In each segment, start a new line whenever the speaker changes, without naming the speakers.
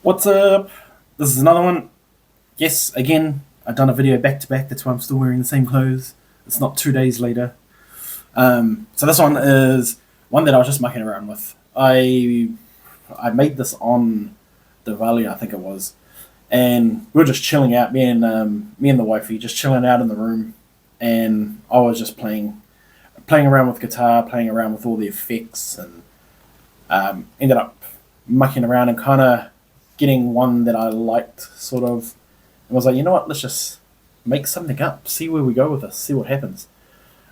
What's up? This is another one. Yes, again, I've done a video back to back. That's why I'm still wearing the same clothes. It's not 2 days later. So this one is one that I was just mucking around with. I made this on Diwali, I think it was, and we were just chilling out. Me and the wifey just chilling out in the room, and I was just playing around with guitar, playing around with all the effects, and ended up mucking around and kind of getting one that I liked, sort of, and was like, you know what, let's just make something up, see where we go with this, see what happens.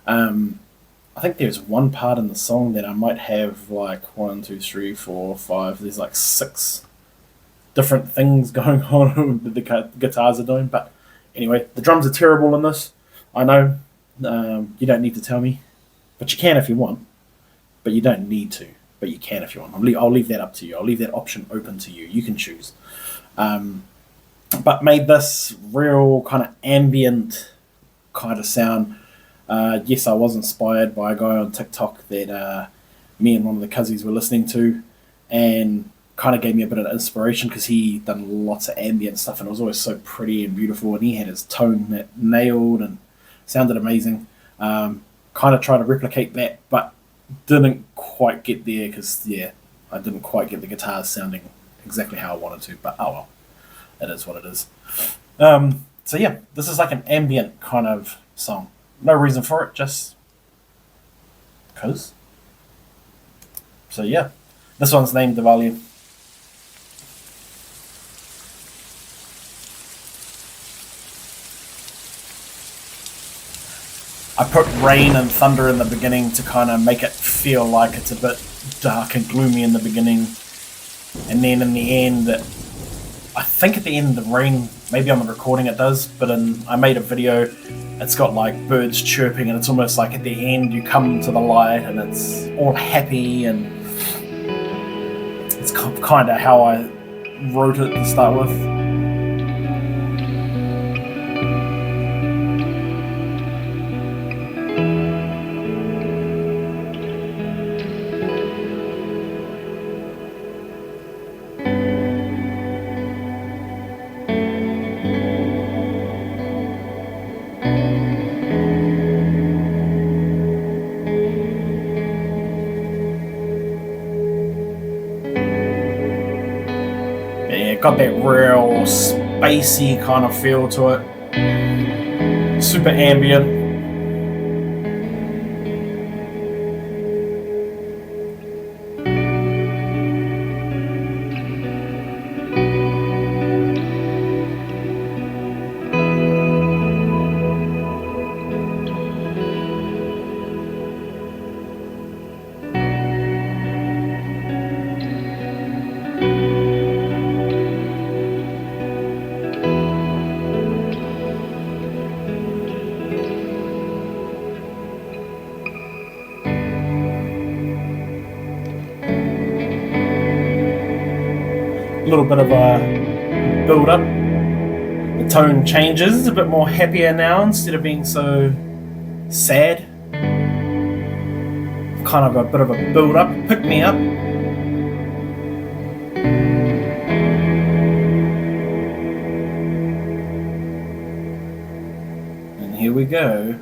I think there's one part in the song that I might have like 1, 2, 3, 4, 5. There's like 6 different things going on that the guitars are doing. But anyway, the drums are terrible in this. I know. You don't need to tell me, but you can if you want. But you don't need to. But you can if you want. I'll leave that up to you. I'll leave that option open to you. You can choose. But made this real kind of ambient kind of sound. Yes, I was inspired by a guy on TikTok that me and one of the cousins were listening to, and kind of gave me a bit of inspiration because he done lots of ambient stuff and it was always so pretty and beautiful, and he had his tone nailed and sounded amazing. Kind of tried to replicate that, but didn't quite get there because, yeah, I didn't quite get the guitars sounding exactly how I wanted to, but oh well, it is what it is. So yeah, this is like an ambient kind of song. No reason for it, just because. So yeah, this one's named Diwali. I put rain and thunder in the beginning to kind of make it feel like it's a bit dark and gloomy in the beginning. And then in the end, I think at the end the rain, maybe on the recording it does, but I made a video, it's got like birds chirping and it's almost like at the end you come to the light and it's all happy, and it's kind of how I wrote it to start with. Got that real spacey kind of feel to it. Super ambient. A little bit of a build up. The tone changes, a bit more happier now instead of being so sad. Kind of a bit of a build up, pick me up. And here we go.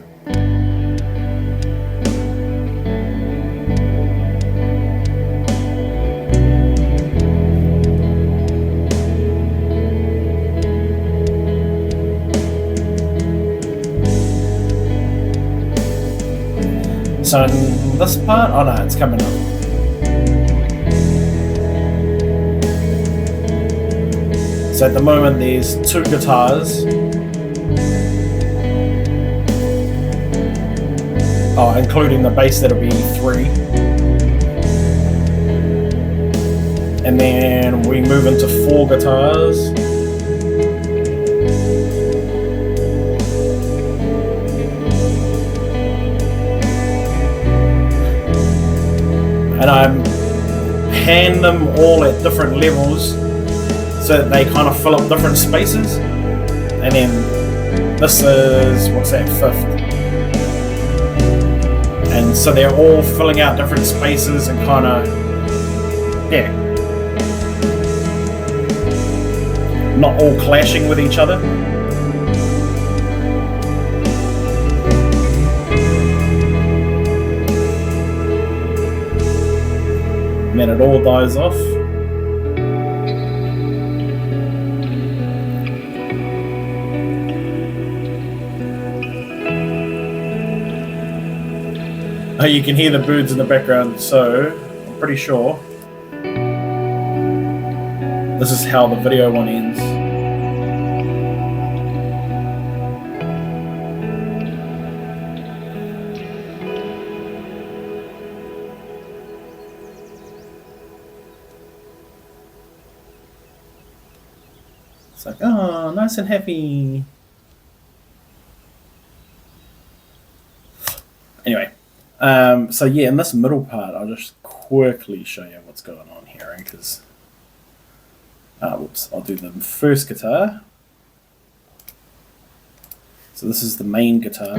So in this part, oh no, it's coming up. So at the moment there's 2 guitars. Oh, including the bass, that'll be 3. And then we move into 4 guitars. And I pan them all at different levels so that they kind of fill up different spaces. And then this is, what's that, 5th. And so they're all filling out different spaces and kind of, yeah. not all clashing with each other. And then it all dies off. Oh, you can hear the birds in the background, so I'm pretty sure this is how the video one ends. It's like, oh, nice and happy. Anyway, so yeah, in this middle part, I'll just quickly show you what's going on here, because whoops, I'll do the first guitar. So this is the main guitar.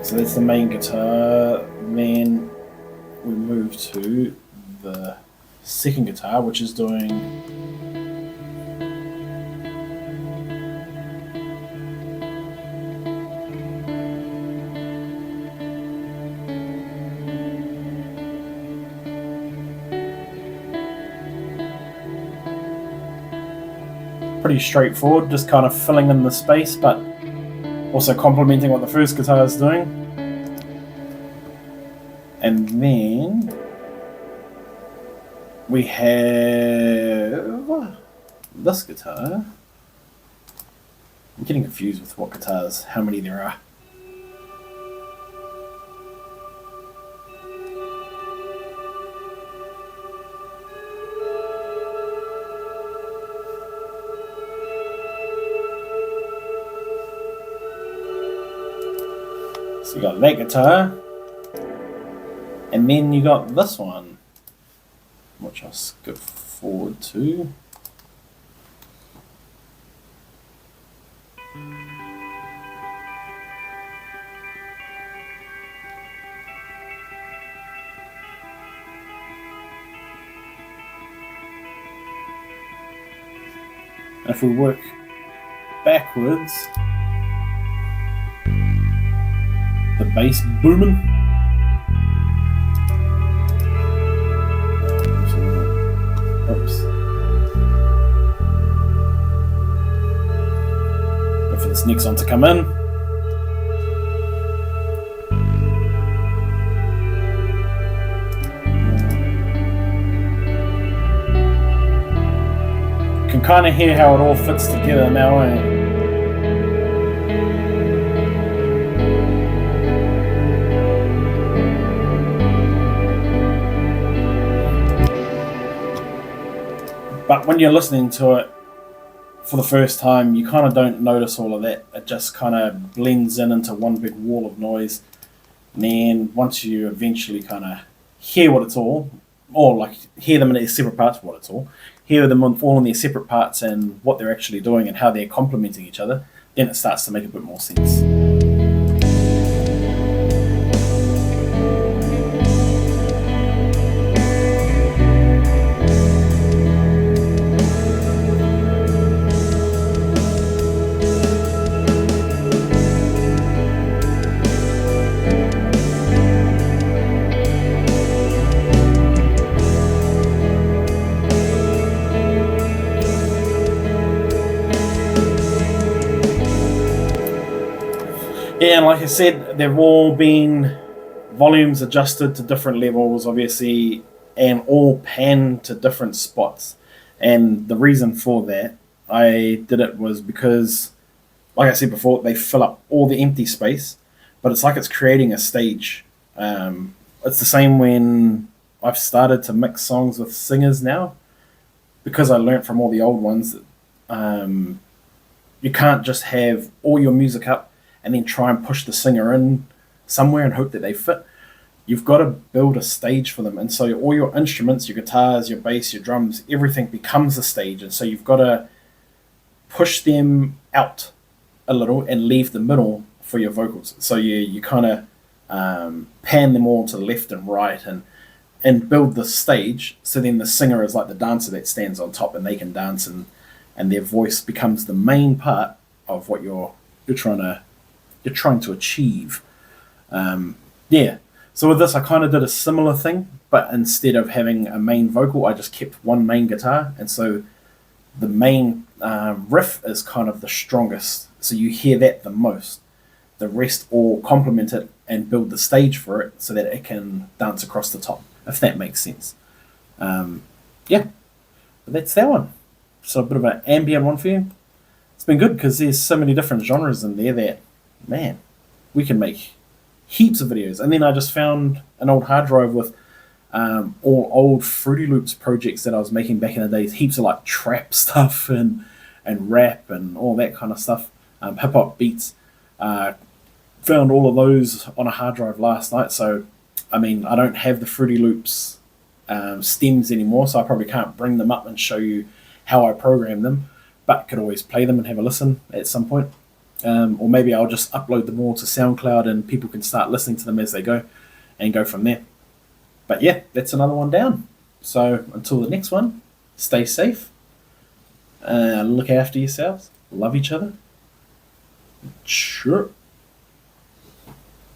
So that's the main guitar. Then we move to the second guitar, which is doing pretty straightforward, just kind of filling in the space, but also complementing what the first guitar is doing. And then we have this guitar. I'm getting confused with what guitars, how many there are. So you got that guitar, and then you got this one, which I'll skip forward to. If we work backwards, the bass booming. Oops. Wait for this next one to come in. You can kind of hear how it all fits together now, eh? But when you're listening to it for the first time, you kind of don't notice all of that. It just kind of blends in into one big wall of noise. And then once you eventually kind of hear what it's all, or like hear them in their separate parts, what it's all, hear them all in their separate parts and what they're actually doing and how they're complementing each other, then it starts to make a bit more sense. Yeah, and like I said, they've all been volumes adjusted to different levels, obviously, and all panned to different spots. And the reason for that, I did it was because, like I said before, they fill up all the empty space, but it's like it's creating a stage. It's the same when I've started to mix songs with singers now, because I learnt from all the old ones that you can't just have all your music up and then try and push the singer in somewhere and hope that they fit. You've got to build a stage for them. And so all your instruments, your guitars, your bass, your drums, everything becomes a stage. And so you've got to push them out a little and leave the middle for your vocals. So you kind of pan them all to the left and right and build the stage. So then the singer is like the dancer that stands on top, and they can dance, and their voice becomes the main part of what you're trying to achieve. Yeah. So with this, I kind of did a similar thing, but instead of having a main vocal, I just kept one main guitar, and so the main riff is kind of the strongest. So you hear that the most. The rest all complement it and build the stage for it so that it can dance across the top, if that makes sense. Yeah, but that's that one. So a bit of an ambient one for you. It's been good because there's so many different genres in there that, man, we can make heaps of videos. And then I just found an old hard drive with all old Fruity Loops projects that I was making back in the days. Heaps of like trap stuff and rap and all that kind of stuff. Hip hop beats. Found all of those on a hard drive last night. So, I mean, I don't have the Fruity Loops stems anymore, so I probably can't bring them up and show you how I program them, but could always play them and have a listen at some point. Or maybe I'll just upload them all to SoundCloud and people can start listening to them as they go and go from there. But yeah, that's another one down. So until the next one, stay safe, look after yourselves, love each other. Sure.